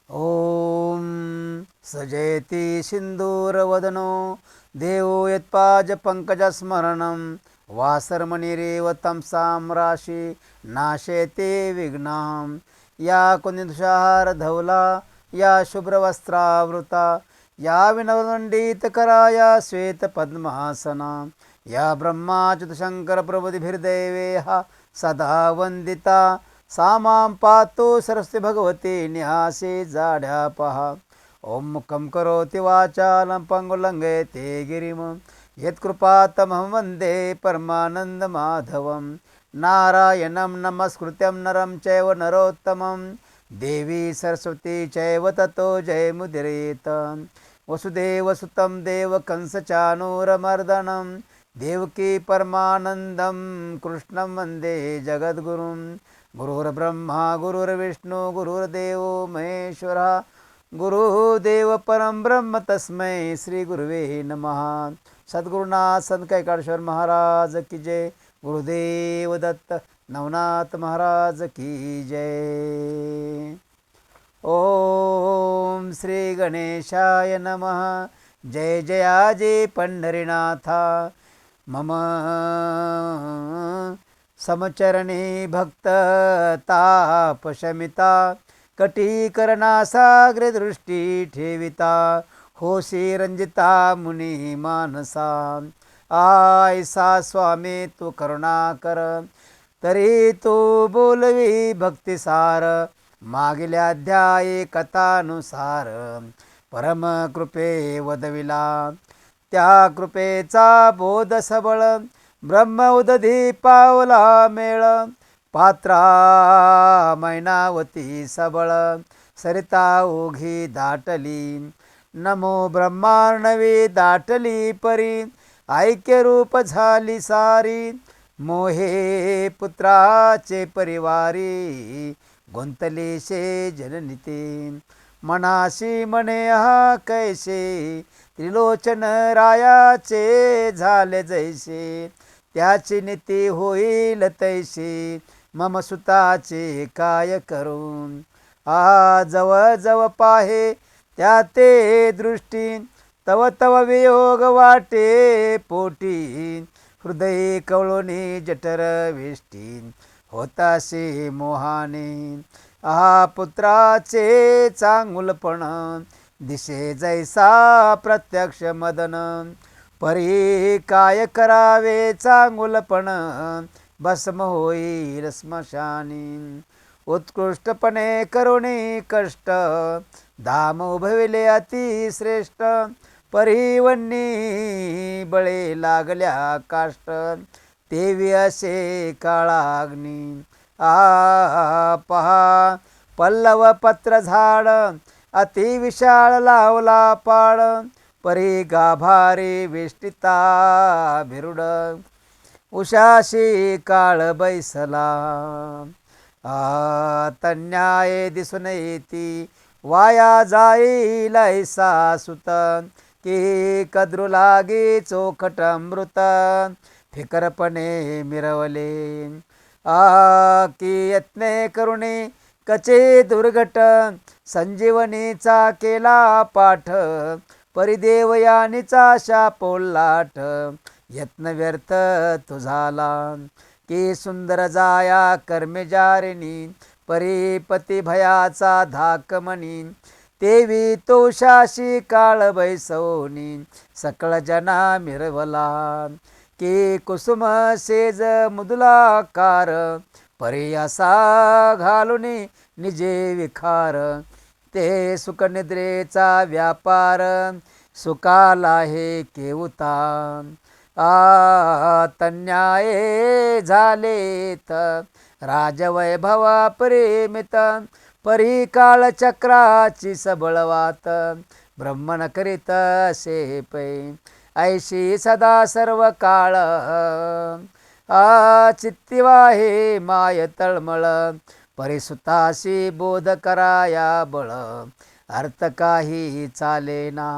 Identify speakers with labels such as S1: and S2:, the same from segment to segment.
S1: ॐ सजयति सिन्दूरवदनो देवो यत्पादपङ्कजस्मरणं वासरमणिरेव तमसां राशि नाशयते विघ्नां या कुन्दितुषारधवला या शुभ्रवस्त्रावृता या विनवदण्डितकरा या श्वेतपद्मासना या ब्रह्माच्युतशङ्करप्रभृतिभिर्देवैः सदा वन्दिता सा मां पातु सरस्वती भगवती न्यासे जाड्या पहा ॐ मुखं करोति वाचालं पङ्गुलङ्घयते गिरिं यत्कृपातमहं वन्दे परमानन्दमाधवं नारायणं नमस्कृत्यं नरं चैव नरोत्तमं देवी सरस्वती चैव ततो जयमुदीरयेत् वसुदेवसुतं देवकंसचाणूरमर्दनं देवकी परमानन्दं कृष्णं वन्दे जगद्गुरुं गुरुर्ब्रह्मा गुरुर्विष्णु गुरुर्देवो महेश्वरः गुरुदेव परं ब्रह्म तस्मै श्री गुरुवे नमः। सद्गुरुनाथ संत कैकाडेश्वर महाराज की जय। गुरुदेव दत्त नवनाथ महाराज की जय। ओम श्री गणेशाय नमः। जय जयाजी पंढरीनाथा मम समचरणी भक्त तापशमिता कटीकरणासाग्रे दृष्टी ठेविता होशी रंजिता मुनी मानसा आयसा स्वामी तू करुणा कर तरी तू बोलवी भक्तिसार मागिल्या अध्यायी कथानुसार परम कृपे वदविला त्या कृपेचा बोध सबळ ब्रह्म उदधी पावला मेळ पात्रा मैनावती सबळ सरिता ओघी दाटली नमो ब्रह्मार्णवी दाटली परी ऐक्य रूप झाली सारी मोहे पुत्राचे परिवारी गुंतलेशे जननिते मनाशी म्हणे हा कैसे त्रिलोचन रायाचे झाले जैसे त्याची नीती होईल तैसे मम सुताचे काय करून जवळ जवळ पाहे त्या ते दृष्टी तव तव वियोग वाटे पोटी हृदय कवळोनी जठर वेष्टी होतासे मोहाने पुत्राचे चांगुलपण दिसे जैसा प्रत्यक्ष मदन परी काय करावे चांगुलपण भस्म होईल स्मशानी उत्कृष्टपणे करुणी कष्ट धाम उभविले अति श्रेष्ठ परिवन्नी बळे लागल्या काष्ट तेवी असे काळाग्नी पहा पल्लव पत्र झाड अति विशाळ लावला पाड परी गाभारी वेष्टिता भिरुड उषाशी काळ बैसला तन्याये दिसून येती वाया जाईल ऐसा सुत की कद्रू लागी चोखट अमृत फिकरपणे मिरवले की यत्ने करुणे कचे दुर्घट संजीवनीचा केला पाठ परिदेवयानीचा शाप ओलाट यत्न व्यर्थ तुझाला की सुंदर जाया कर्मेजारिणी परिपती भयाचा धाकमणी तेवी तोषाशी काळ बैसवणी सकळ जना मिरवला की कुसुम सेज मुदुलाकार परी असा घालुनी निजे विखार ते सुखनिद्रेचा व्यापार सुकाला हे केवता तन्याये झालेत राजवैभवा प्रेमित परी काळचक्राची सबळवात ब्रह्मन करीत असे पै ऐशी सदा सर्व काळ चित्तिवाहे माय तळमळ परिसुताशी बोध कराया बळ अर्थ काही चालेना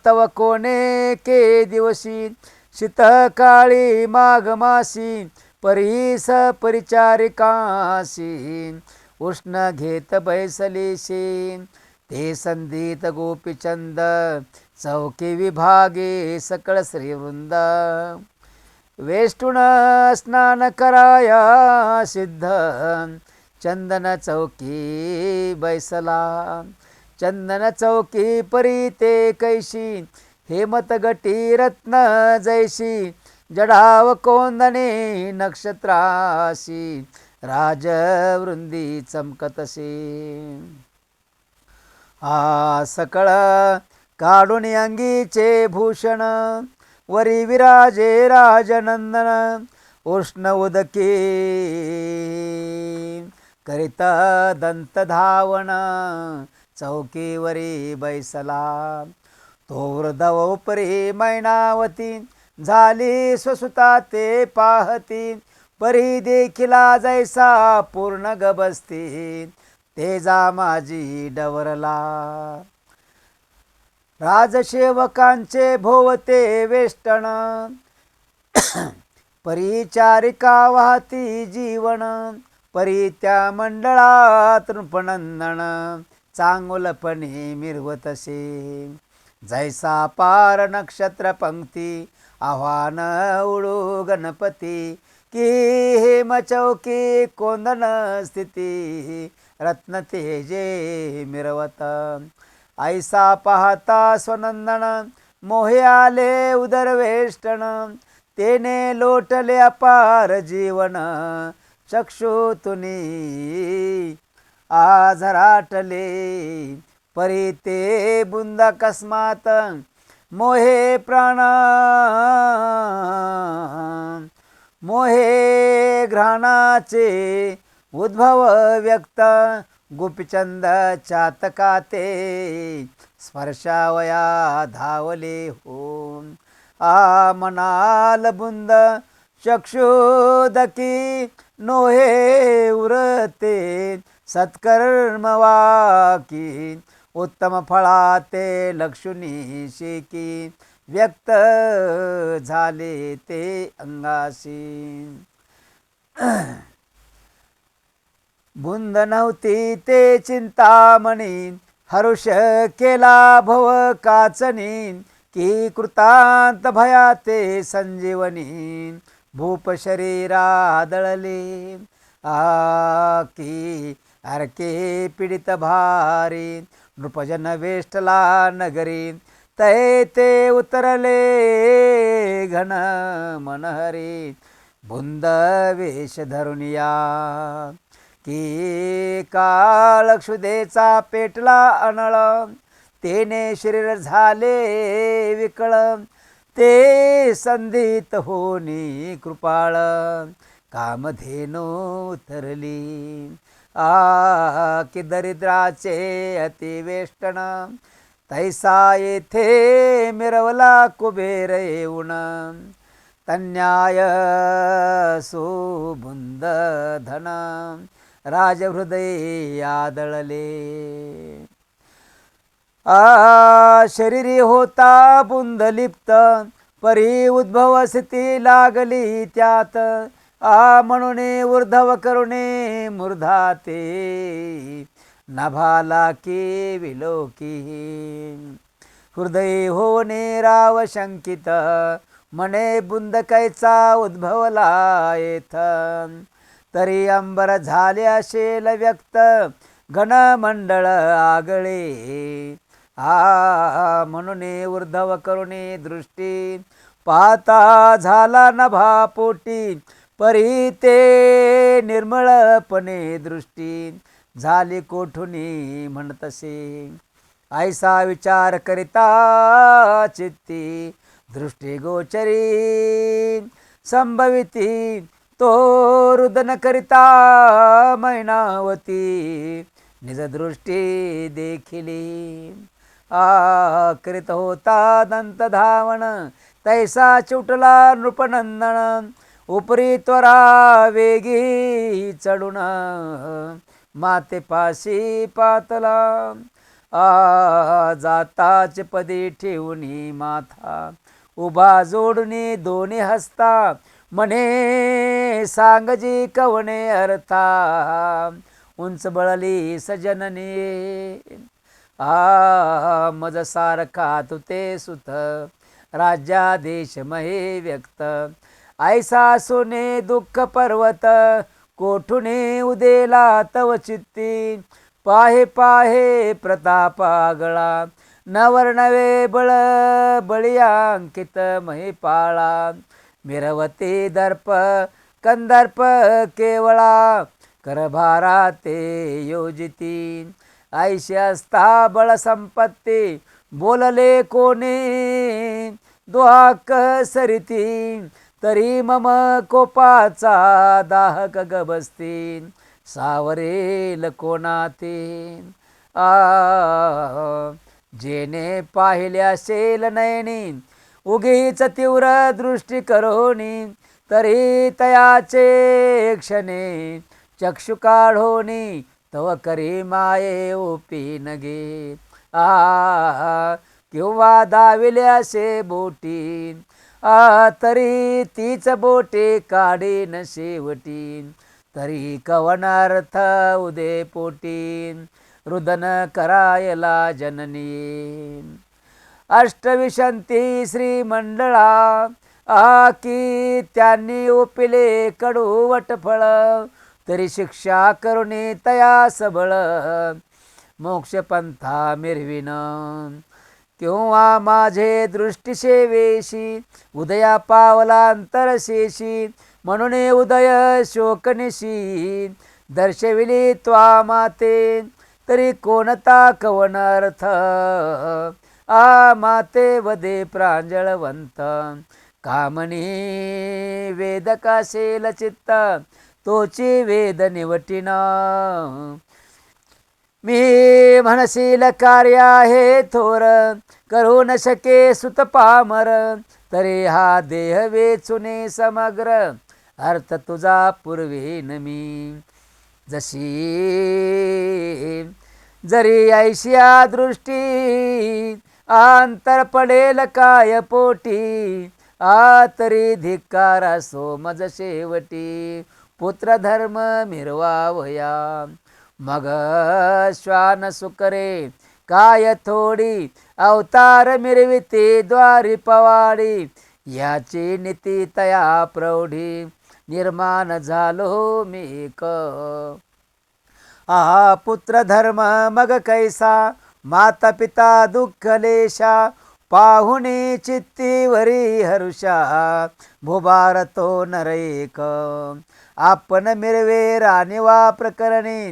S1: तव कोणे के दिवशी शीत काळी माघ मासी परीस परिचारिकासी उष्ण घेत बैसलीशी ते संधीत गोपीचंद चौकी विभागे सकळ श्रीवृंद वेष्टुन स्नान कराया सिद्ध चंदन चौकी बैसला चंदन चौकी परी ते कैशी हेमत गटी रत्न जैशी जडाव कोंदणे नक्षत्राशी राजवृंदी चमकतसे सकळ काढून अंगीचे भूषण वरी विराजे राजनंदन उष्ण उदके करिता दंत धावण चौकीवरी बैसला तो वृद्धव उपरी मैनावती झाली स्वसुता ते पाहती परी देखिला जैसा पूर्ण गबसती तेजा माझी डवरला राजसेवकांचे भोवते वेष्टन परिचारिका वाहती जीवन परी त्या मंडळात नृपनंदन चांगुलपणे मिरवतसे जैसा पार नक्षत्र पंक्ती आव्हान उडू गणपती की हेम चौकी कोंदण स्थिती रत्न तेजे मिरवत ऐसा पाहता स्वनंदन मोहे आले उदरवेष्टन तेने लोटले अपार जीवन चक्षुतुनी आज राटले परी ते बुंद अकस्मात मोहे प्राण मोहे घ्राणाचे उद्भव व्यक्त गोपीचंद चातकाते स्पर्शावया धावले हो मनाल बुंद चक्षुदकी नोहे उरते सत्कर्म वाकी उत्तम फळाते लक्षुनी शेकी व्यक्त झाले ते अंगाशी बुंद नव्हती ते चिंतामणी हरुष केला भव काचनी की कृतांत भयाते संजीवनी भूप शरीरा दळले की अर्के पीडित भारी नृपजन वेष्टला नगरी तै ते उतरले घन मनहरी बुंद वेश धरुनिया की काळ क्षुधेचा पेटला अनळ तेने शरीर झाले विकळ ते संधीत होनी कृपाळ कामधेनो उतरली की दरिद्राचे अतिवेष्टन तैसा येथे मिरवला कुबेर येऊन तन्याय सुबुंद धन राजहृदय आदळले शरीरी होता बुंद लिप्त परी उद्भव स्थिती लागली त्यात म्हणून ऊर्ध्व करुणे मूर्धा ते नभाला की विलोकी हृदय होणे राव शंकित मने बुंद कैचा उद्भवला येथ तरी अंबर झाले असेल व्यक्त घनमंडळ आगळे म्हणून ऊर्ध्व करुणे दृष्टी पाहता झाला नभा पोटी परी ते निर्मळपणे दृष्टी झाली कोठुनी म्हणतसे ऐसा विचार करिता चित्ती दृष्टी गोचरी संभविती तो रुदन करिता मैनावती निज दृष्टी देखिली करीत होता दंत धावण तैसा चुटला नृपनंदन उपरी त्वरा वेगी चढून माते पाशी पातला जाताच पदी ठेवूनी माथा उभा जोडूनी दोन्ही हस्ता म्हणे सांगजी कवणे अर्था उंच बळली सजननी. मज सारखा तुते सुत राज्यादेश महे व्यक्त. ऐसा सोने दुःख पर्वत कोठुने उदेला तव चित्ती. पाहे पाहे प्रतापागळा नवर्णवे बळ बळियांकित महिपाळा. मिरवते दर्प कंदर्प केवळा करभारा ते योजिती. ऐशी असता बळ संपत्ती बोलले कोणी दुहाक सरिती. तरी मम कोपाचा दाहक गबसती सावरेल कोणाती. जेने पाहिले असेल नयनी उगीच तीव्र दृष्टी करोनी. तरी तयाचे क्षणे चक्षु काढोनी तव करी माये ओपी नगे. किंवा दाविले असे बोटी तरी तीच बोटे काढीन शेवटी. तरी कवनार्थ उदे पोटी रुदन करायला जननी. अष्टविशंती श्रीमंडळा की त्यांनी ओपिले कडूवट फळ. तरी शिक्षा करुणी तया सबळ मोक्षपंथा मिरविन. किंवा माझे दृष्टी सेवेशी उदया पावला अंतरशेषी. म्हणून उदय शोकनिशी दर्शविली त्वा माते. तरी कोणता कवनार्थ माते वदे प्रांजळवंत. कामनी वेद कासेल चित्त तोची वेद निवटिन. मी म्हणशील कार्य आहे थोर करू न शके सुत पामर. तरी हा देह वेचुने समग्र अर्थ तुझा पुरवीन मी. जशी जरी ऐशिया दृष्टी अंतर पडेल काय पोटी. तरी धिक्कारा सो मज शेवटी पुत्र धर्म मिरवावया. मग श्वान सुकरे काय थोडी अवतार मिरविते द्वारी पवाडी. याची नीती तया प्रौढी निर्माण झालो मी क. पुत्र धर्म मग कैसा माता पिता दुःख लेशा. पाहुणे चित्तीवरी हरुषा भुभार तो नर एक. आपण मिरवे राणीवा प्रकरणी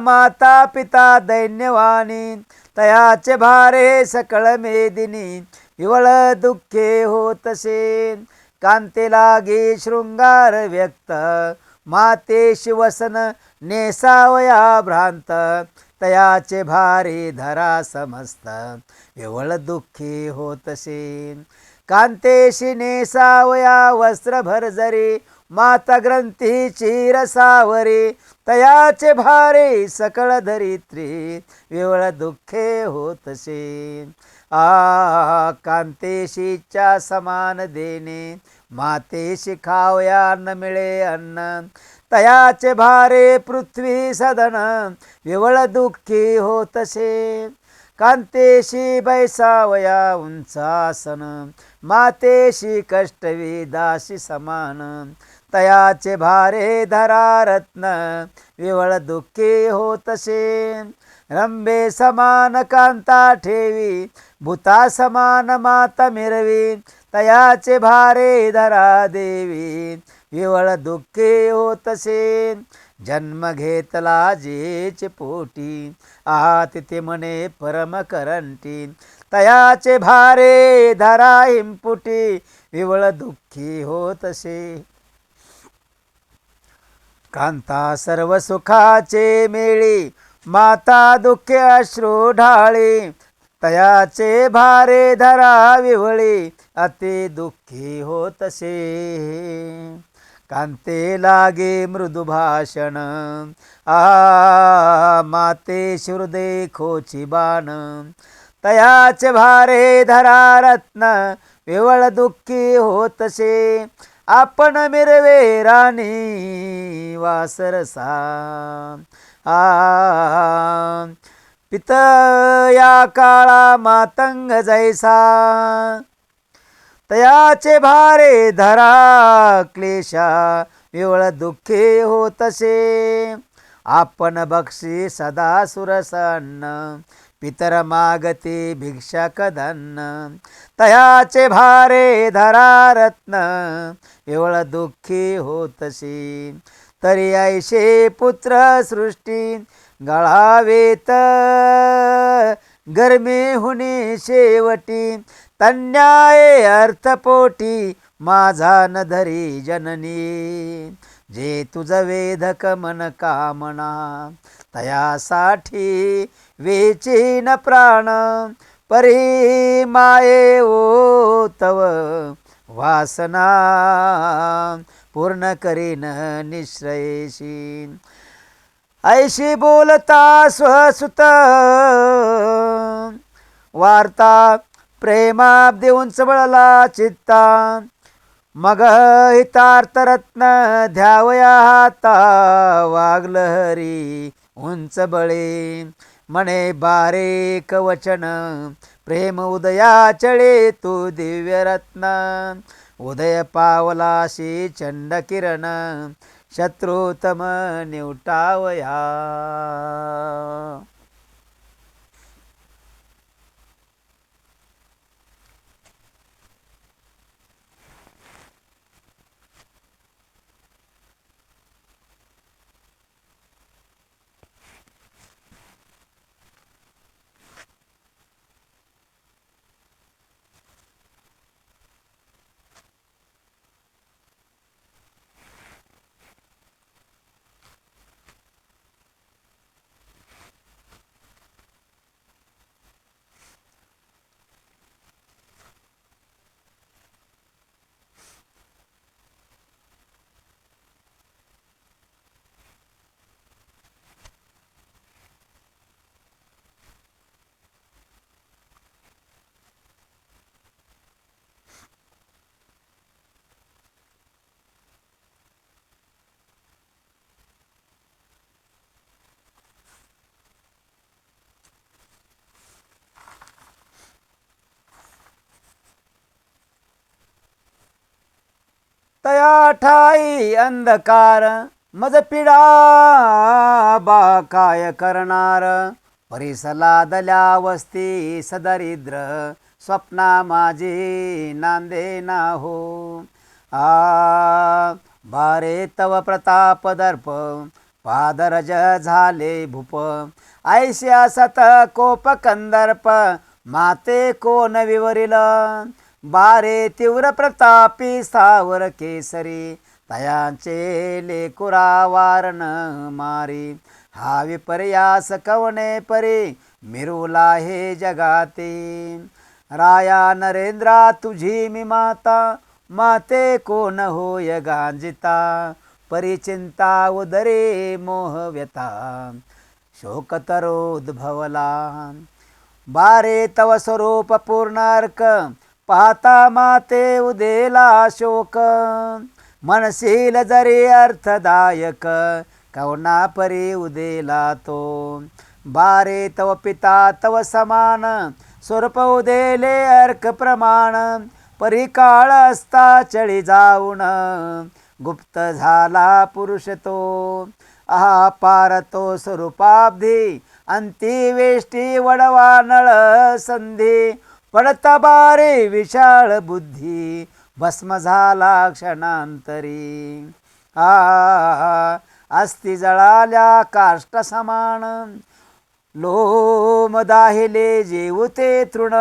S1: माता पिता दैन्यवाणी. तयाचे भारे सकळ मेदिनी विवळ दुःखे होतसे. कांते लागे शृंगार व्यक्त मातेशी वसन नेसावया भ्रांत. तयाचे भारी धरा समस्त विवळ दुःखी होतसे. कांतेशी नेसावया वस्त्र भरजरी माता ग्रंथीची रसावरी. तयाचे भारी सकळ धरित्री विवळ दुःखे होतसे. कांतेशीच्या समान देणे मातेशी खावया न मिळे अन्न. तयाचे भारे पृथ्वी सदन विवळ दुःखी होतसे. कांतेशी बैसावया उंचासन मातेशी कष्टवी दासी समान. तयाचे भारे धरा रत्न विवळ दुःखी होतसे. रंबे समान कांता ठेवी भूता समान माता मिरवी. तयाचे भारे धरा देवी विवळ दुःखी होतसे. जन्म घेतला जेचे पोटी तिथे म्हणे परम करंटी. तयाचे भारे धरा हिंपुटी विवळ दुःखी होतसे. कांता सर्व सुखाचे मेळी माता दुःखे अश्रू ढाळी. तयाचे भारे धरा विवळी अति दुःखी होतसे. कांते लागे मृदू भाषण माते हृदय खोची बाण. तयाचे भारे धरा रत्न विवळ दुःखी होतसे. आपण मिरवे राणी वासरसा. पित या काळा मातंग जैसा, तयाचे भारे धरा क्लेशा, विवळ दुःखे होतसे. आपण बक्षी सदा सुरसन्न, पितर मागती भिक्षा कदन्न. तयाचे भारे धरा रत्न, विवळ दुःखी होतशी. तरी ऐशे पुत्र सृष्टी गळावेत, गरमी हुनी शेवटी. तन्याय अर्थपोटी माझा न धरी जननी. जे तुझ वेधक मन कामना, तयासाठी वेचीन प्राण. परी माये ओ तव वासना, पूर्ण करीन निश्रयेशी. ऐशी बोलता स्वसुत, वार्ता प्रेमाप देऊन चबळला चित्ता. मग हितार्थ रत्न ध्यावया हाता, वागलहरी उंच बळे. म्हणे बारे कवचन प्रेम उदया चळे, तू दिव्य रत्न. उदय पावलाशी चंड किरण, शत्रुतम निवटावया. तया ठाई अंधकार, मज पिडा बा काय करणार. परिसला दल्या वस्ती सदरिद्र, स्वप्ना माझी नांदे ना हो. बारे तव प्रताप दर्प, पादरज झाले भूप. ऐश्या सत कोप कंदर्प, माते कोण विवरिल. बारे तीव्र प्रतापी सावर केसरी, तयांचे लेकुरा वारण मारी. हा विपर्यास कवने परी, मिरुला हे जगाती. राया नरेंद्रा तुझी मी माता, माते कोण होय गांजिता. परिचिंता उदरे मोह व्यथा, शोकतरोद्भवला. बारे तव स्वरूप पूर्णार्क, पाहता माते उदेला शोक. मनशील जरी अर्थदायक, कवना परी उदेला तो. बारे तव पिता तव समान, स्वरूप उदेले अर्क प्रमाण. परी काळ असता चळी जाऊन, गुप्त झाला पुरुष तो. आहा पार तो स्वरूपाब्धी, अंतिवेष्टी वडवा नळ संधी. पडता बारे विशाळ बुद्धी, भस्म झाला क्षणांतरी. अस्ति जळाल्या काष्ट समान, लोम दाहिले जेवते तृण.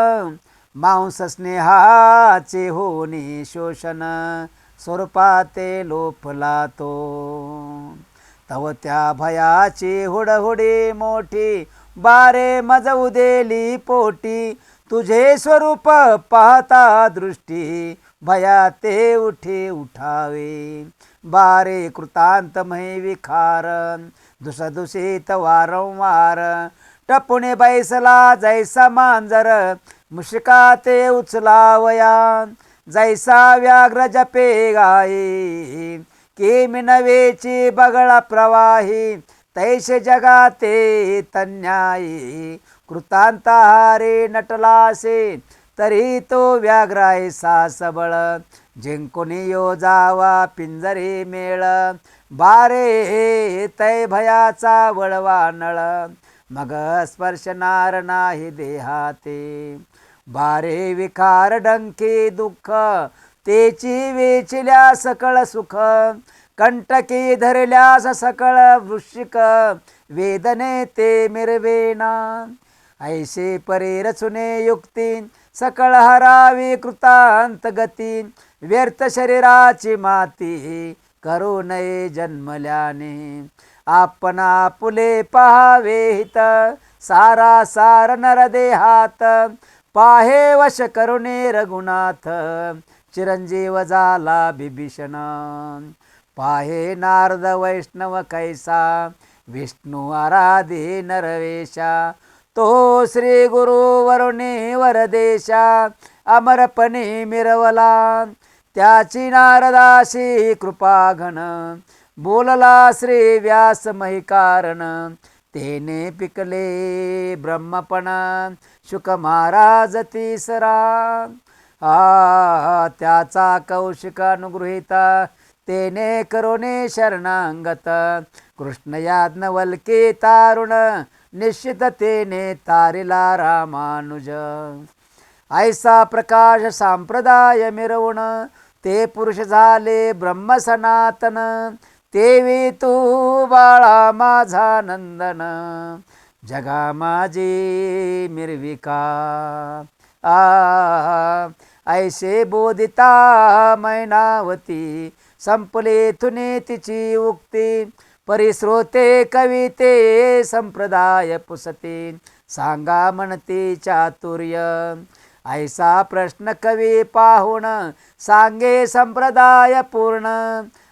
S1: मांस स्नेहाचे होणे शोषण, स्वरूपाते लोपला तो. तव त्या भयाची हुडहुडी मोठी, बारे मज उदेली पोटी. तुझे स्वरूप पाहता दृष्टी, भयाते उठे उठावे. बारे कृतांतमय विखार, दुसदुषित वारंवार. टपुणे बैसला जैसा मांजर, मुश्काते उचलावया. जैसा व्याघ्र जपे गाई, की मिनवेची बगळा प्रवाही, तैसे जगाते तन्यायी. कृतांतहारे नटलासे, तरी तो व्याघ्र ऐसा सबळ, जिंकून यो जावा पिंजरे मेळ. बारे तै भयाचा वळवा नळ, मग स्पर्शनार नाही देहाते. बारे विकार डंके दुःख, तेची वेचिल्या सकळ सुख. कंटकी धरल्यास सकळ वृश्चिक, वेदने ते मिरवेना. ऐसे परी रचुने युक्ती, सकळ हरावी कृतांत गती. व्यर्थ शरीराची माती, करू नये जन्मल्याने. आपण आपुले पहावे हित, सारा सार नरदेहात. पाहे वश करुणे रघुनाथ, चिरंजीव झाला बिभीषण. पाहे नारद वैष्णव कैसा, विष्णू आराधी नरवेशा. तो श्री गुरु वरुणी वरदेशा, अमरपणे मिरवला. त्याची नारदाशी कृपाघन, बोलला श्री व्यास महिकारण. तेने पिकले ब्रह्मपण, शुक महाराज तिसरा. त्याचा कौशिक अनुगृहीता, तेने करुणे शरणांगत. कृष्ण याज्ञवल्के तारुण, निश्चित तेने तारिला रामानुज. ऐसा प्रकाश संप्रदाय मिरवून, ते पुरुष झाले ब्रह्म सनातन. तेवी तू बाळा माझा नंदन, जगा माझी मिरविका. ऐसे बोधिता मैनावती, संपले तुने तिची उक्ती. परिश्रोते कविते संप्रदाय पुसते, सांगा म्हणते चातुर्य. ऐसा प्रश्न कवी पाहुण, सांगे संप्रदाय पूर्ण.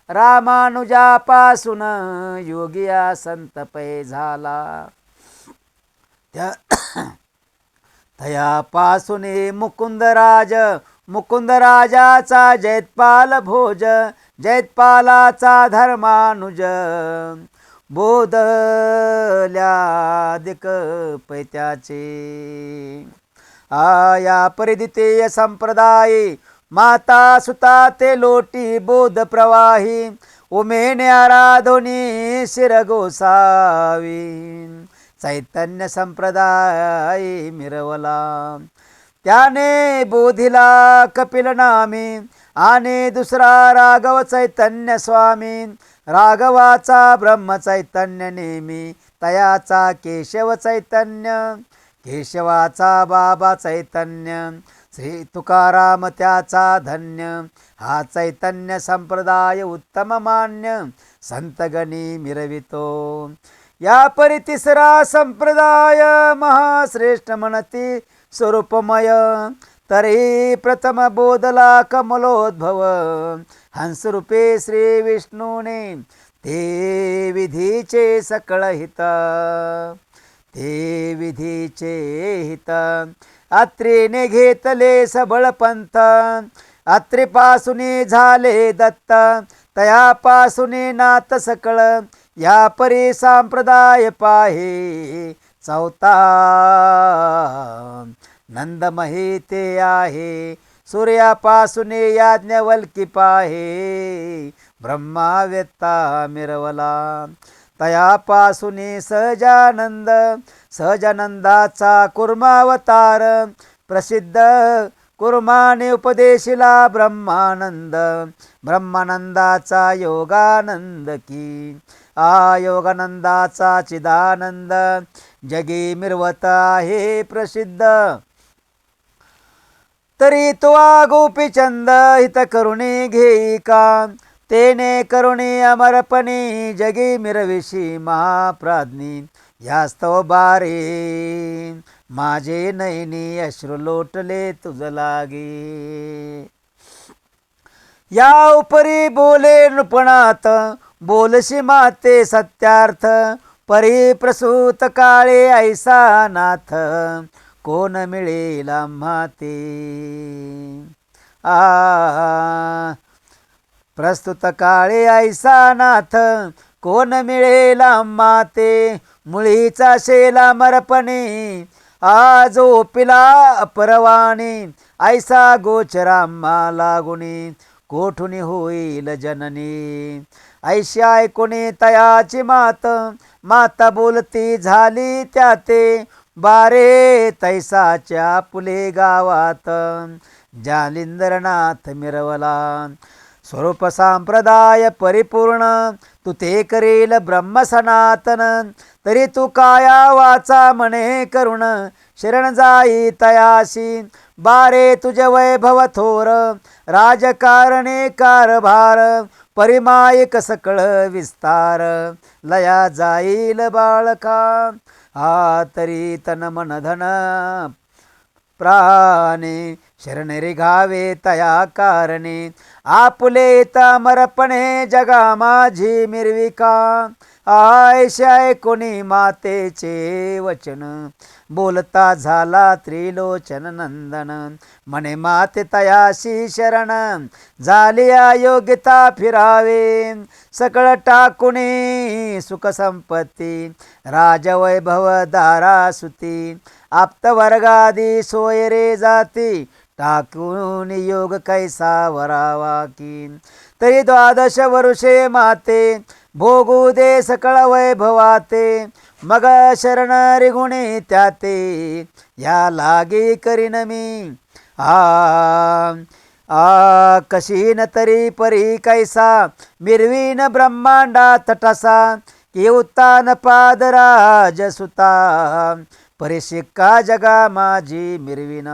S1: रामानुजापासून योगिया संत पै झाला. तयापासून मुकुंदराज, मुकुंदराजाचा जैतपाल भोज. जैतपालाचा धर्मानुज, बोधल्यादिक पैत्याचे. आया परिदितेय संप्रदाये, माता सुता ते लोटी बोध प्रवाही. उमेने आराधोनी शिर गोसावी, चैतन्य संप्रदाय मिरवला. त्याने बोधिला कपिल नामी, आणि दुसरा राघव चैतन्य स्वामी. राघवाचा ब्रह्म चैतन्य नेमी, तयाचा केशव चैतन्य. केशवाचा बाबा चैतन्य, श्री तुकाराम त्याचा धन्य. हा चैतन्य संप्रदाय उत्तम मान्य, संतगणी मिरवितो. या परी तिसरा संप्रदाय महाश्रेष्ठ म्हणती स्वरूपमय. तरी प्रथम बोधला कमलोद्भव, हंसरूपे श्री विष्णूने. ते विधीचे सकळ हित, ते विधीचे हित. अत्रीने घेतले सबळ पंथ, अत्रीपासून झाले दत्त. तयापासून नाथ सकळ, या परी संप्रदाय पाहे चौथा. नंदमही ते आहे, सूर्यापासून याज्ञवल्की पाहे. ब्रह्मा व्यक्ता मिरवला, तयापासून सहजानंद. सहजानंदाचा कुर्मावतार, प्रसिद्ध कुर्माने उपदेशिला ब्रह्मानंद. ब्रह्मानंदाचा योगानंद की, योगानंदाचा चिदानंद. जगी मिरवत आहे प्रसिद्ध, तरी तो गोपीचंद हित करुणी घेई का. तेने करुणी अमरपणी, जगी मिरविशी महाप्राज्ञी. यास्तव बारे माझे नयनी, अश्रू लोटले तुझ लागे. या उपरी बोले नृपणात, बोलशी माते सत्यार्थ. परी प्रसूत काळे ऐसा नाथ, कोण मिळेल आम्हा ते. प्रस्तुत काळे ऐसा नाथ कोण मिळेल माते मुळीचा शेला मरपणे आज ओपिला परवाने ऐसा गोचराम्हा लागुनी कोठुनी होईल जननी ऐशी ऐकुनी तयाची माता बोलती झाली त्याते बारे तैसाच्या पुले गावात जालिंदरनाथ मिरवला स्वरूप संप्रदाय परिपूर्ण तू ते करील ब्रह्म सनातन तरी तू काया वाचा म्हणे करुण शरण जाई तयासी बारे तुझे वैभव थोर राजकारणे कारभार परिमायक सकळ विस्तार लया जाईल बाळका तरी तन मन धन प्राणे शरण रे घावे तया कारणे आपुले तमरपणे जगा माझी मिरविका आयशाय कोणी मातेचे वचन बोलता झाला त्रिलोचन नंदन म्हणे माते तयाशी शरण झाली योग्यता फिरावे सकळ टाकुनी सुख संपत्ती राजवैभव दारासुती आप्त वर्गादी सोय रे जाती टाकून योग कैसा वरावा की तरी 12 वर्षे माते भोगू दे सकळ वैभवाते मग शरण रिगुणी त्याते या लागी करीन मी कशीन तरी परी कैसा मिरवीन ब्रह्मांडा तटसा की उत्तान पादराज सुता परिशिक्का जगा माझी मिरविन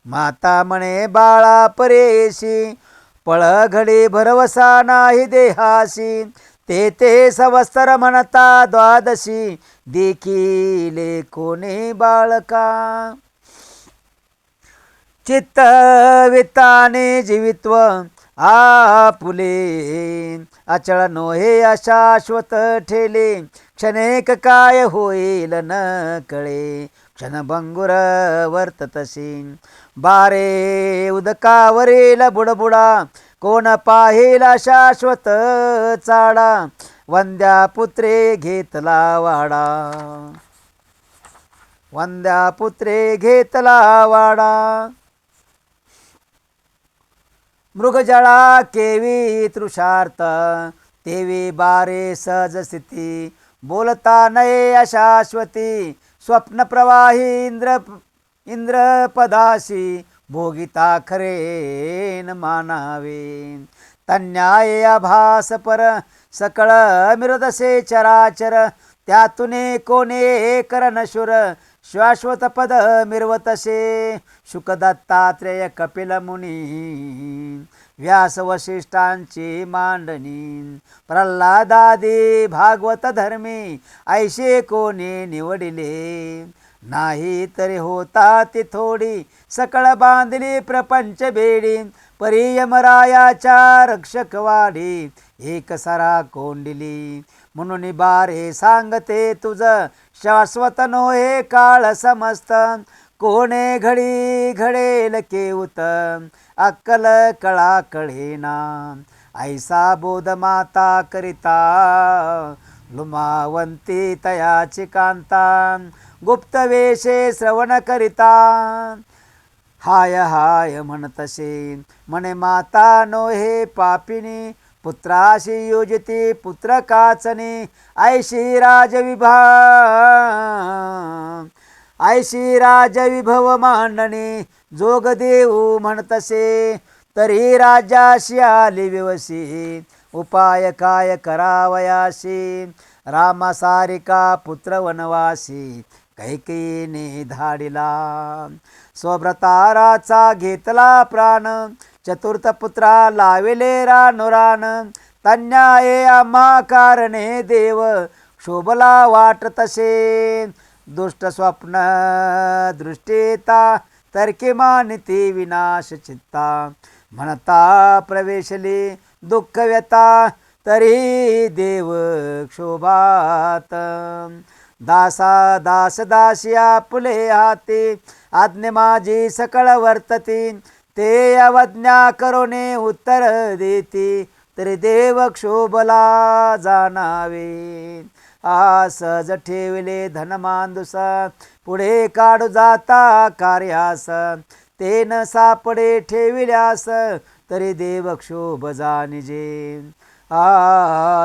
S1: माता म्हणे बाळा परेशी पळ घडी भरवसा नाही देहासी ते संवत्सर म्हणता 12 देखिले कोणी बाळका चित्त वित्ताने जीवित्व आपुले अचळ नोहे अशाश्वत ठेले क्षणेक काय होईल न कळे क्षणभंगुर वर्ततसी बारे उदकावरील बुडबुडा कोण पाहिल शाश्वत चाडा वंद्या पुत्रे घेतला वाडा वंद्या पुत्रे घेतला वाडा मृगजळा केवी तृषार्थ तेवी बारे सहज स्थिती बोलता नये अशाश्वती स्वप्न प्रवाही इंद्रपदाशी भोगिता खरेन मानावे तन्याय आभास पर सकळ मिरदसे चराचर त्यातुने कोणे करणशुर शाश्वत पद मिरवतसे शुक दत्तात्रेय कपिल मुनी व्यास वशिष्ठांची मांडणी प्रल्हादादी भागवत धर्मी ऐशे कोणी निवडिले नाही तरी होता ती थोडी सकळ बांधली प्रपंच बेडी परियमरायाच्या रक्षक वाढी एक सरा कोंडिली म्हणून बारे सांगते तुझ शाश्वत नोहे काळ समस्त कोणे घडी घडेल केऊत अक्कल कळा कळेना ऐसा बोध माता करिता लुमावंती तयाची कांता गुप्त वेशे श्रवण करिता हाय हाय म्हणतसे म्हणे माता नोहे पापिनी पुत्राशी योजिती पुत्र काचनी ऐशी राजविभव मांडणी जोग देऊ म्हणतसे तरी राजाशी आली विवशी उपाय काय करावयाशी रामासारिका पुत्र वनवासी कैकेयीने धाडिला स्वभ्रताराचा घेतला प्राण चतुर्थ पुत्रा लाविले रानुरान तन्याये आम्हा कारणे देव शोभला वाट तसे दुष्ट स्वप्न दृष्टीता तर्के मानिती विनाश चित्ता म्हणता प्रवेशली दुःख व्यथा तरी देव क्षोभात दास दासिया पुले हाती आज्ञे माझी सकळ वर्तती ते अवज्ञा करोने उत्तर देती, तरी देव क्षोभला जाणावे. सहज ठेविले धनमांदुसा, पुढे काढू जाता कार्यास, ते न सापडे ठेविल्यास, तरी देव क्षोभ जाणिजे.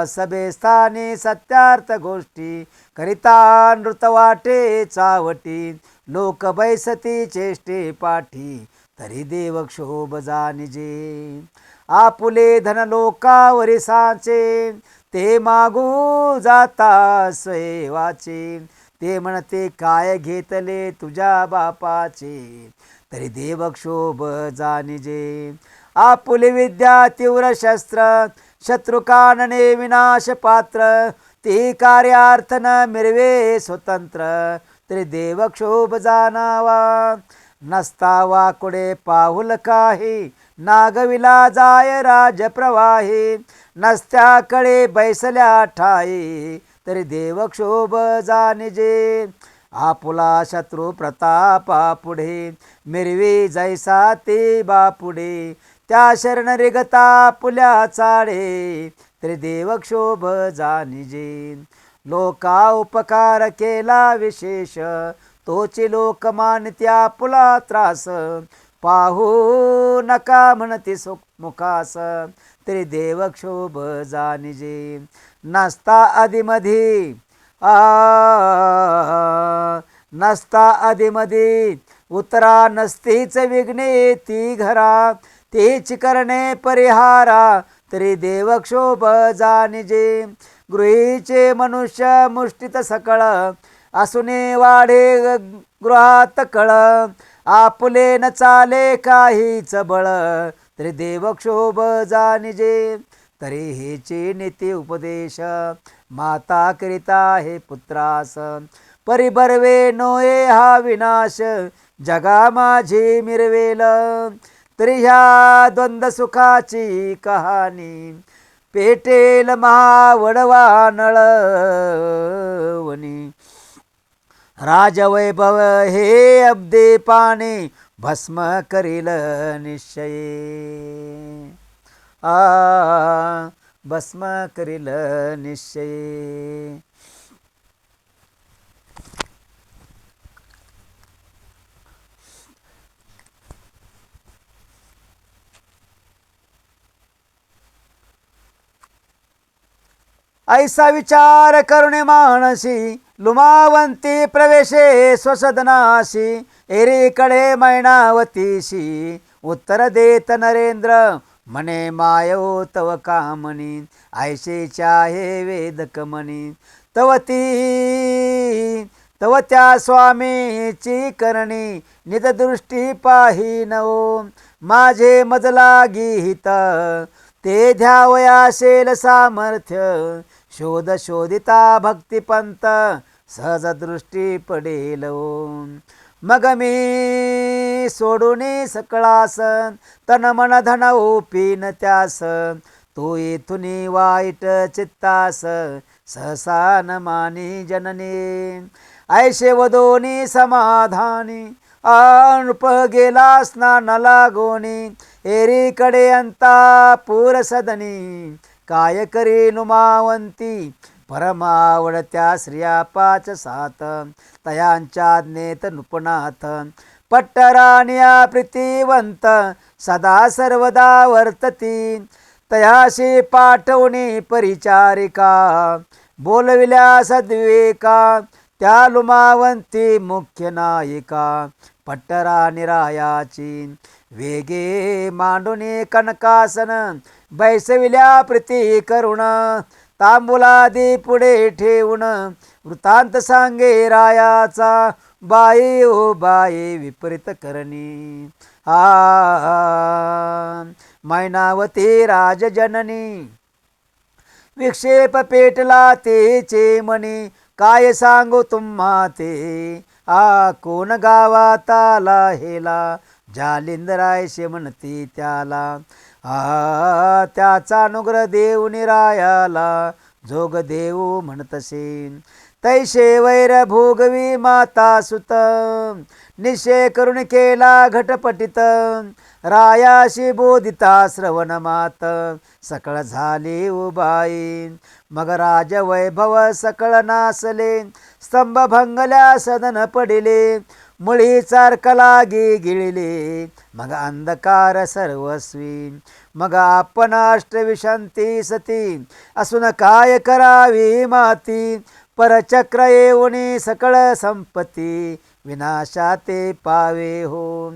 S1: सभेस्थानी सत्यार्थ गोष्टी, करिता नृत वाटे चावटी, लोक बैसती चेष्टे पाठी, तरी देव क्षोभ जाणिजे. आपुले धन लोकावरी साचे, ते मागू जाता स्वयवाचे, ते म्हणते काय घेतले तुझ्या बापाचे, तरी देव क्षोभ जाणिजे. आपुले विद्या तीव्र शस्त्र, शत्रु कानने विनाश पात्र, ते कार्यार्थ न मिरवे स्वतंत्र, तरी देव क्षोभ जाणावा. नसता वाकुडे पाहुल काही, नागविला जाय राज प्रवाही, नसत्याकडे बैसल्या ठाई, तरी देव क्षोभ जाणिजे. आपुला शत्रू प्रतापा पुढे, मिरवी जैसा ते बापुढे, त्या शरण रिगता पुल्या चाळे, तरी देव क्षोभ जाणिजे. लोका उपकार केला विशेष, तोची लोक मानत्या पुला त्रास, पाहू नका म्हणती मुखास, तरी देव क्षोभ जाणिजे. नसता आधीमधी नसता आधीमधी उतरा, नसतीच विघ्ने ती घरा, तेच करणे परिहारा, तरी देव क्षोभ जाणिजे. गृहीचे मनुष्य मुष्टीत सकळ, असुने वाढे गृहात कळ, आपुले न चाले काहीच बळ, तरी देव क्षोभ जाणिजे. तरी हेचे नीती उपदेश, माता करिता हे पुत्रास, परिबरवे नोये हा विनाश, जगा माझी मिरवेल, तरी ह्या द्वंद्व सुखाची कहाणी, पेटेल महावडवा नळवणी. राजवैभव हे अब्दे पाने, भस्म करील निश्चये. भस्म करील निश्चये. ऐसा विचार करुणे मानसी, लुमावंती प्रवेशे स्वसदनाशी, एरीकडे मैनावतीशी, उत्तर देत नरेंद्र म्हणे मायो तव कामनी, ऐशेच्या हे वेदकमनी, तव त्या स्वामीची करणी, निजदृष्टी पाहिनवो, माझे मज लागिहित, ते ध्यावयाशेल सामर्थ्य, शोध शोधिता भक्तिपंत, सहज दृष्टी पडेल. मग मी सोडून सकळास, तन मन धन ओपीन त्यास, तो येथून वाईट चित्तास, सहसा न मानी जननी. ऐशे वदोनी समाधानी, नृप गेला स्नान लागोनी, एरीकडे अंता पूर सदनी, काय करी नुमावंती, परमावडत्या स्त्रिया 5-7, तयांच्या ज्ञेत नृपनाथ, पट्टराणिया प्रीतिवंत, सदा सर्वदा वर्तती, तयाशी पाठवणी परिचारिका, बोलविल्या सद्विवेका, त्या लुमावंती मुख्य नायिका, पट्टराणी रायाची, वेगे मांडुनी कनकासन, बैसविल्या प्रीती करुण, तांबुलादी पुढे ठेवून, वृत्तांत सांगे रायाचा, बाई ओ बाई विपरीत करणी. मैनावती राजजननी, विक्षेप पेटला तेचे मनी, काय सांगू तुम्हा ते, कोण गावात आला हेला, जालिंदरायशे म्हणती त्याला, त्याचा अनुग्रह देऊनी रायाला, जोग देऊ म्हणतसे, तैशे वैर भोगवी माता सुत, निश्चय करून केला घटपटित, रायाशी बोधिता श्रवण मात सकळ झाले उबाई. मग राजवैभव सकळ नासले स्तंभ भंगल्या सदन पडिले. मुळी चारकलागी गिळले मग अंधकार सर्वस्वी. मग आपण अष्टविशांती सती असून काय करावी माती. परचक्र येऊनी सकळ संपत्ती विनाशा ते पावे हो.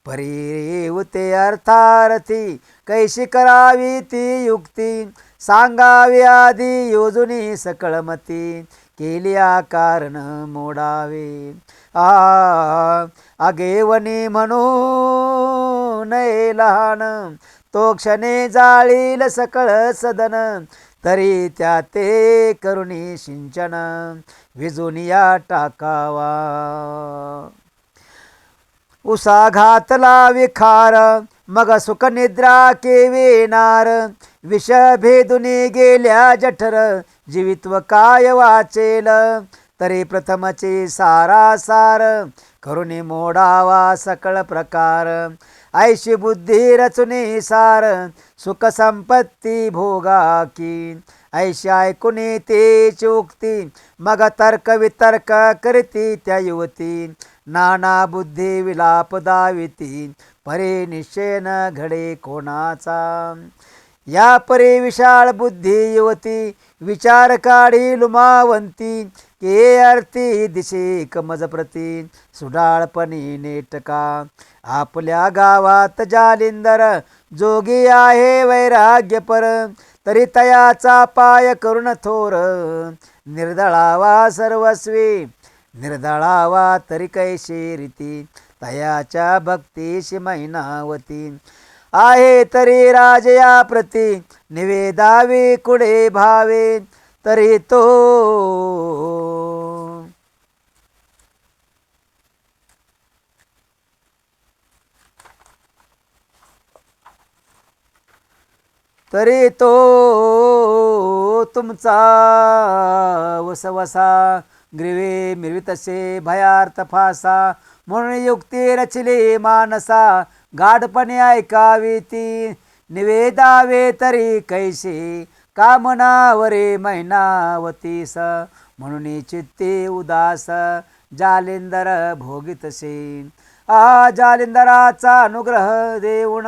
S1: परी येऊ ते अर्थारथी कैशी करावी ती युक्ती. सांगावी आधी योजुनी सकळमती केली कारण मोडावे. आगेवनी म्हणू नये लहान तो क्षणे जाळील सकळ सदन. तरी त्या ते करुणी सिंचन विजुनिया टाकावा. उसा घातला विखार मग सुखनिद्रा केविनार. विष भेदुनी गेल्या जठर जीवित्व काय वाचेल. तरी प्रथमचे सारासार करुणी मोडावा सकळ प्रकार. ऐशी बुद्धी रचुनी सार सुख संपत्ती भोगा की. ऐशी ऐकुनी ते चुकती मग तर्क वितर्क करती त्या युवती. नाना बुद्धी विलाप दाविती परे निश्चय न घडे कोणाचा. या परी विशाळ बुद्धी युवती विचार काढी लुमावंती. के अर्थी दिशे कमज प्रती सुडाळपणी नेटका. आपल्या गावात जालिंदर जोगी आहे वैराग्य पर. तरी तयाचा पाय करून थोर निर्दळावा सर्वस्वी. निर्दळावा तरी कैशी रीती तयाच्या भक्तीशी मैनावती. आहे तरी राजया प्रती निवेदावी कुडे भावे. तरी तो तुमचा वसवसा ग्रीवे मिरवितसे भयार्थ फासा. म्हणून युक्ती रचली मानसा गाढपणे ऐकावी ती. निवेदावे तरी कैसे कामनावरे मैनावतीस. म्हणून चित्ते उदास जालिंदर भोगितसे. जालिंदराचा अनुग्रह देऊन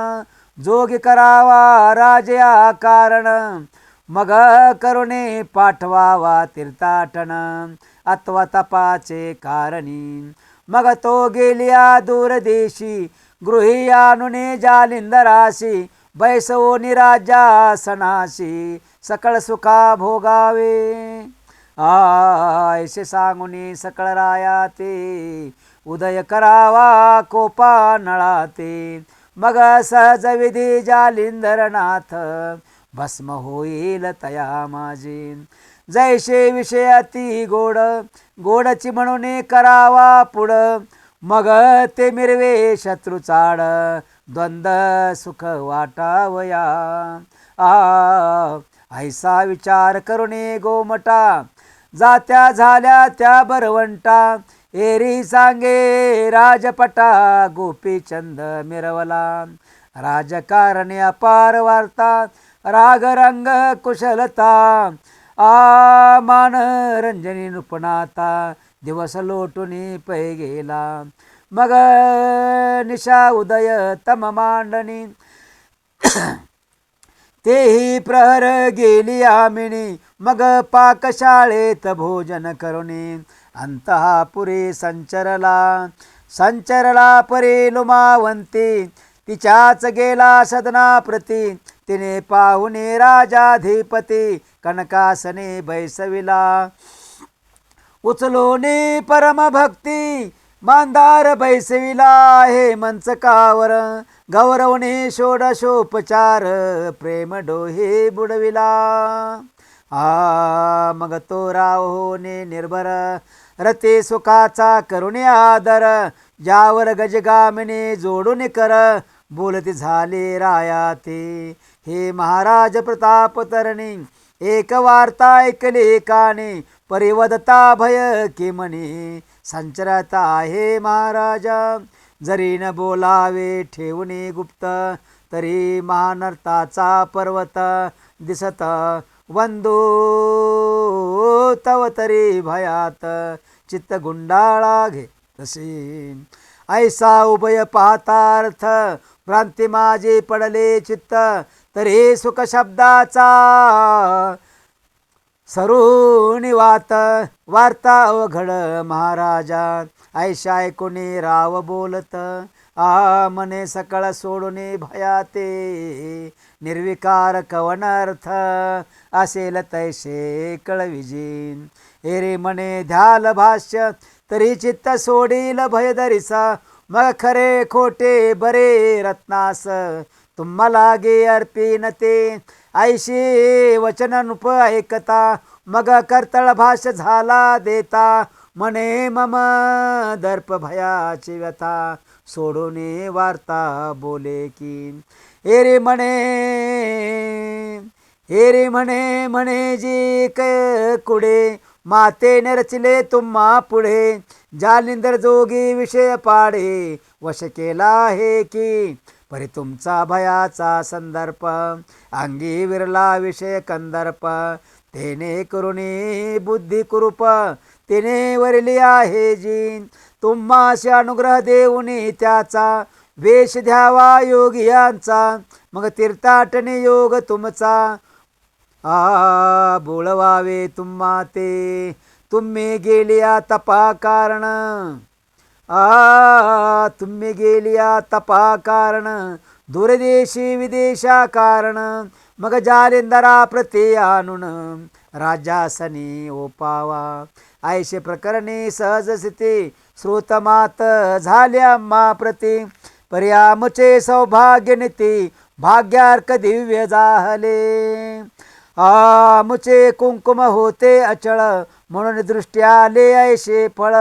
S1: जोगी करावा राजया कारण. मग करुणे पाठवावा तीर्थाटन अथवा तपाचे कारणी. मग तो गेलिया दूरदेशी गृही आणुने जालिंदराशी. बैसवोनी राज्यासनाशी सकळ सुखा भोगावे. ऐसे सांगुनी सकळ राया ते उदय करावा कोपा नळाते. मग सहज विधी जालिंदरनाथ भस्म होईल तया माझे. जैसे विषय अति गोड गोडची म्हणून करावा पुढ. मग ते मिरवे शत्रु चाड द्वंद सुख वाटावया. ऐसा विचार करुणे गोमटा जात्या झाल्या त्या बरवंटा. एरी सांगे राजपटा गोपीचंद मिरवला. राजकारणे अपार वार्ता राग रंग कुशलता. मान रंजनी नुपणाता दिवस लोटुनी पै गेला. मग निशा उदय तम मांडणी तेही प्रहर गेली आमिणी. मग पाकशाळेत भोजन करुणी अंतःपुरी संचरला परी लुमावंती. तिच्याच गेला सदना प्रती तिने पाहुणे राजाधिपती. कनकासने बैसविला उचलोने परमभक्ती. मांदार बैसविला हे मंचकावर गौरवने षोडशोपचार प्रेम डोहे बुडविला. मग तो राव होणे निर्भर रते सुखाचा करुणे आदर. ज्यावर गजगामिने जोडून कर बोलती झाले राया ते. हे महाराज प्रताप तरणी एक वार्ता ऐकले काने. परिवदता भय की म्हणे संचरता आहे महाराजा. जरी न बोलावे ठेवणे गुप्त तरी महानर्ताचा पर्वत दिसत वंदू तव तरी भयात चित्त गुंडाळा घे तसे ऐसा उभय पाहतार्थ भ्रांती माझे पडले चित्त तरी सुख शब्दाचा सरुणी वार्ता अवघड महाराजा ऐशा ऐकुनी राव बोलत मने सकळ सोडून भयाते निर्विकार कवनार्थ असेल तैसे कळविजीन एरे मने ध्याल भाष्य तरी चित्त सोडील भय धरिसा मग खरे खोटे बरे रत्नास तुम्हाला गे अर्पीन ते ऐशी वचन नुप ऐकता मग कर्तळ भाष झाला देता मने मम दर्प भयाची व्यथा सोडून वार्ता बोले की एरे म्हणे म्हणे जी कुडे मातेने रचले तुम्हा पुढे जालिंदर जोगी विषय पाडे वश केला आहे की परी तुमचा भयाचा संदर्प अंगी विरला विषय कंदर्प तेने करुणी बुद्धी कुरूप तिने वरली आहे जी तुम्हाशी अनुग्रह देऊनी त्याचा वेश द्यावा योगियांचा मग तीर्थाटने योग तुमचा बोळवावे तुम्हा ते तुम्ही गेलिया तपा कारण तुम्ही गेलिया तपा कारण दूरदेशी विदेशा कारण मग जालिंदरा प्रती आणून राजासनी ओपावा ऐशे प्रकरणी सहज स्थिती श्रोतमात झाल्या मा प्रती पर्यामुचे सौभाग्य नीती भाग्यार्क दिव्य जाहले मुचे कुंकुम होते अचळ म्हणून दृष्टी आले ऐशे फळ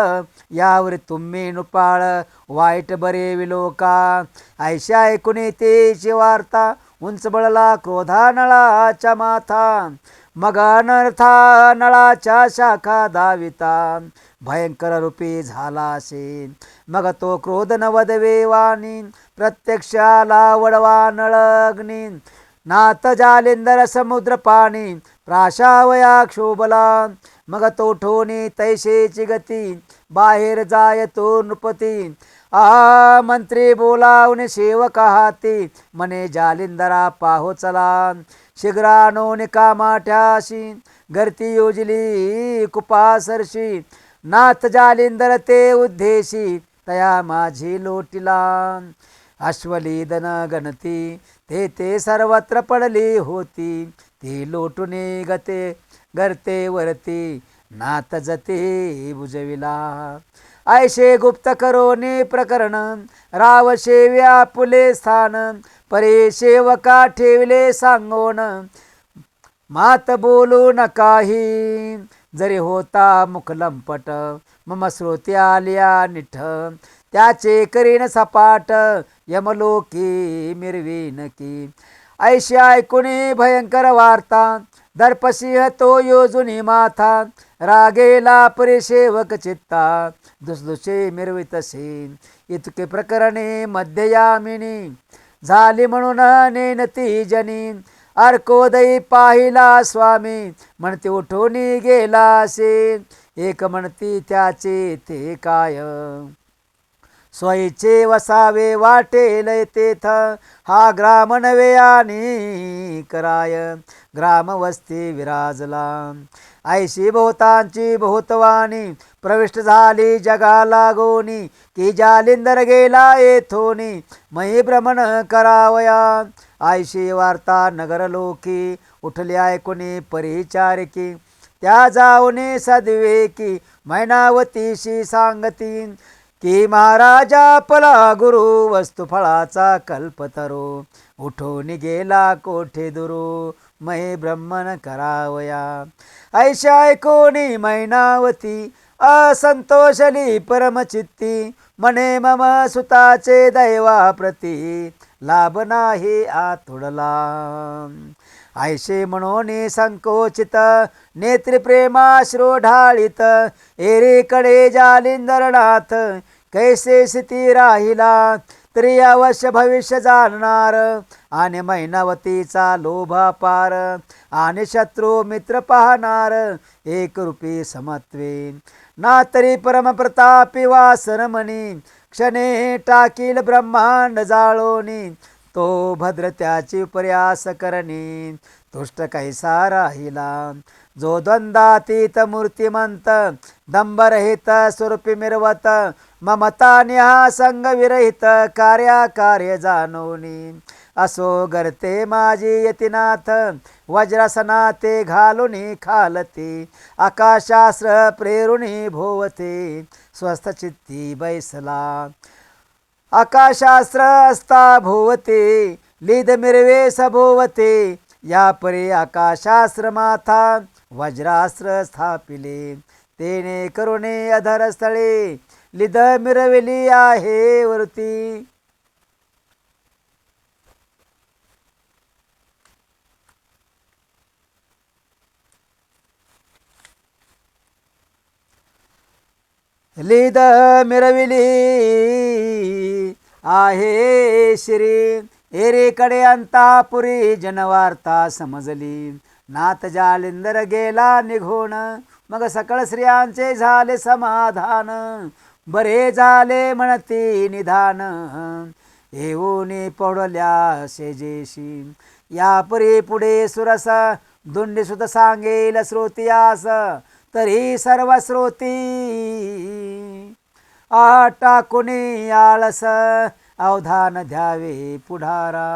S1: यावर तुम्ही नुपाळ वाईट बरे विलोका ऐशा ऐकुनी तेची वार्ता उंच बळला क्रोधा नळाच्या माथा मग अनर्था नळाच्या शाखा दाविता भयंकर रूपी झाला असे मग तो क्रोध नवद वेवानी प्रत्यक्षाला वडवा नळग्नी नाथ जालिंदर समुद्र पाणी प्राशावया क्षोभला मग तो ठोनी तैशेची गती बाहेर जाय तो नृपती मंत्री बोलावून सेवक हाती मने जालिंदरा पाहो चला शीघ्रानोन कामाठ्याशी गर्ती योजली कुपासरशी नाथ जालिंदर ते उद्देशी तया माझी लोटिला अश्वलीदन गणती ते सर्वत्र पडली होती ती लोटुनी गते गर्ते वरती नाथ जते बुजविला ऐशे गुप्त करोनी प्रकरण राव शेव्या पुले स्थान परे सेवका ठेवले सांगोन मात बोलू नकाही जरी होता मुखलंपट मम श्रोते आलिया निठ त्याचे करीन सपाट यमलोकी मिरवीन की ऐशी ऐकुनी भयंकर वार्ता दर्पसिंह तो योजुनी माथा रागेला परिसेवक चित्ता दुसदुसे मिरवितसे इतके प्रकरणे मध्ययामिनी झाली म्हणून नेनती जनी अर्कोदयी पाहिला स्वामी म्हणते उठून गेला असे एक म्हणती त्याचे ते काय स्वयचे वसावे वाटेल तेथ हा ग्राम नवे आणि कराय ग्रामवस्ती विराजला ऐशी बहुतांची बहुतवानी प्रविष्ट झाली जगा लागोनी की जालिंदर गेला येथोनी मही भ्रमण करावया ऐशी वार्ता नगर लोकी उठली ऐकुनी परिचारिकी त्या जाऊनी सद्वेकी मैनावतीशी सांगती की महाराजा पला गुरु वस्तुफळाचा कल्पतरू उठून गेला कोठे दुरू मै ब्रह्मन करावया ऐशा ऐकोनी मैनावती असंतोषली परमचित्ती मने मम सुताचे दैवा प्रती लाभ नाही आतुडला ऐशे म्हणून संकोचित नेत्री प्रेमाश्रो ढाळीत एरीकडे जालिंदरनाथ कैसे स्थिती राहिला तरी अवश्य भविष्य जाणणार. आणि मैनावतीचा लोभा पार आणि शत्रू मित्र पाहणार. एक रूपी समत्वे ना तरी परमप्रतापी वासनमणी. क्षणे टाकील ब्रह्मांड जाळोनी. तो भद्र त्याची प्रयास करणी. तुष्ट कैसा राहिला जो द्वंद्वातीत मूर्तिमंत. दंभरहित स्वरूपी मिरवत ममता निहा संग विरहित. कार्य जाणोनी. असो गर्ते माझी यतिनाथ वज्रासना ते घालुनी खालती. आकाशास्त्र प्रेरुणी भोवते स्वस्थ चित्ती बैसला. आकाशास्त्र असता भोवते लिद मिरवे सभोवते. या परी आकाशास्त्र माथा वज्रास्त्र स्थापिले. तेने करुणे अधर स्थळे लिद मिरविली आहे वरती. लिद मिरविली आहे श्री. एरेकडे अंतापुरी जनवार्ता समजली. नाथ जालिंदर गेला निघून. मग सकळ स्त्रियांचे झाले समाधान. बरे झाले म्हणती निधान. येऊन पडल्या शेजेशी. या परी पुढे सुरस दुंडी सुत सांगेल श्रोतियास. तरी सर्व श्रोती टाकुनी आळस अवधान द्यावे पुढारा.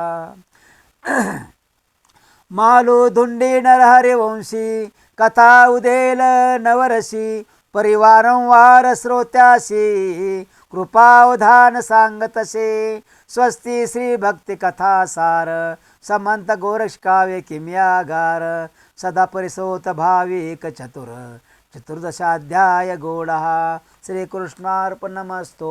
S1: मालू धुंडी नरहरिवंशी कथा उदेल नवरशी. परिवारंवार श्रोत्याशी कृपावधान सांगतसे. स्वस्ती श्री भक्ती कथा सार समंत गोरक्ष काव्य किम्यागार. सदा परिसोत भाविक चतुर चतुर्दशाध्याय गोडः. श्रीकृष्णार्पणमस्तु.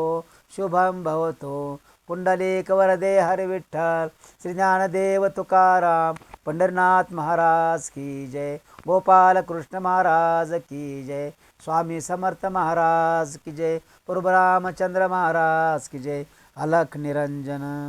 S1: शुभं भवतो. पुंडलिक वरदे हरि विठ्ठल. श्री ज्ञानदेव तुकाराम पंढरनाथ महाराज की जय. गोपाल कृष्ण महाराज की जय. स्वामी समर्थ महाराज की जय. प्रभु रामचंद्र महाराज की जय. अलख निरंजन.